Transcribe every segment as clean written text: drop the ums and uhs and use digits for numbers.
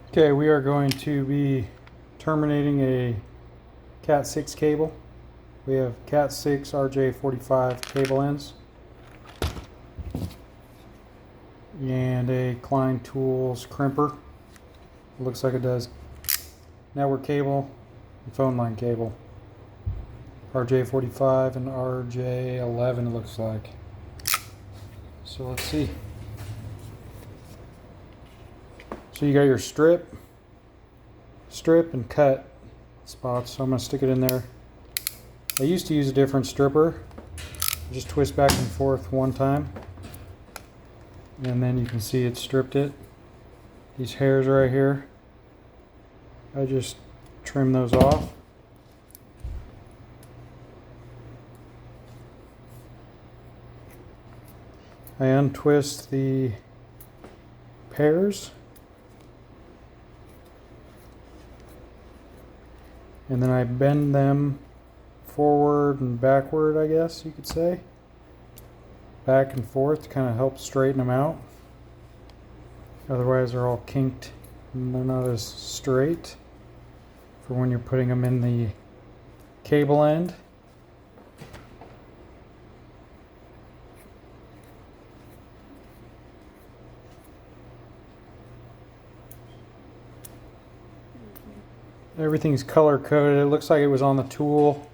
Okay, we are going to be terminating a CAT6 cable. We have CAT6 RJ45 cable ends and a Klein Tools crimper. It looks like it does network cable and phone line cable. RJ45 and RJ11 it looks like. So let's see. So you got your strip and cut spots. So I'm going to stick it in there. I used to use a different stripper. Just twist back and forth one time. And then you can see it stripped it. These hairs right here, I just trim those off. I untwist the pairs. And then I bend them forward and backward, I guess you could say. Back and forth to kind of help straighten them out. Otherwise they're all kinked and they're not as straight for when you're putting them in the cable end. Everything's color coded. It looks like it was on the tool.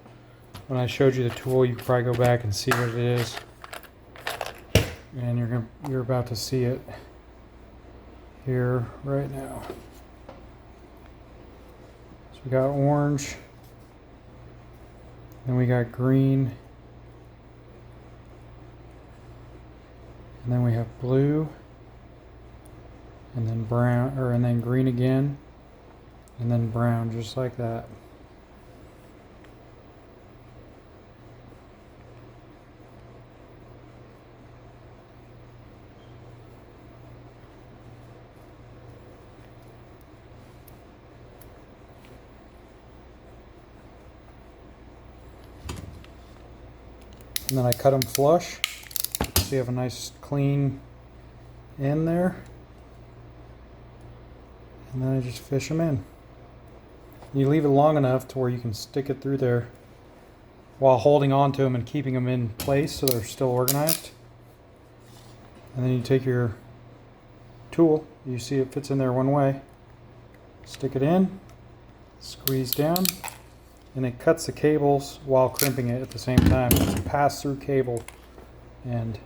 When I showed you the tool, you could probably go back and see what it is. And you're about to see it here right now. So we got orange, then we got green, and then we have blue, and then brown, and then green again. And then brown, just like that. And then I cut them flush, so you have a nice clean end there. And then I just fish them in. You leave it long enough to where you can stick it through there while holding on to them and keeping them in place so they're still organized. And then you take your tool, you see it fits in there one way, stick it in, squeeze down, and it cuts the cables while crimping it at the same time. It's a pass-through cable, and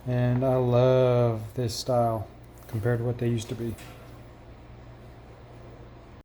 I love this style compared to what they used to be.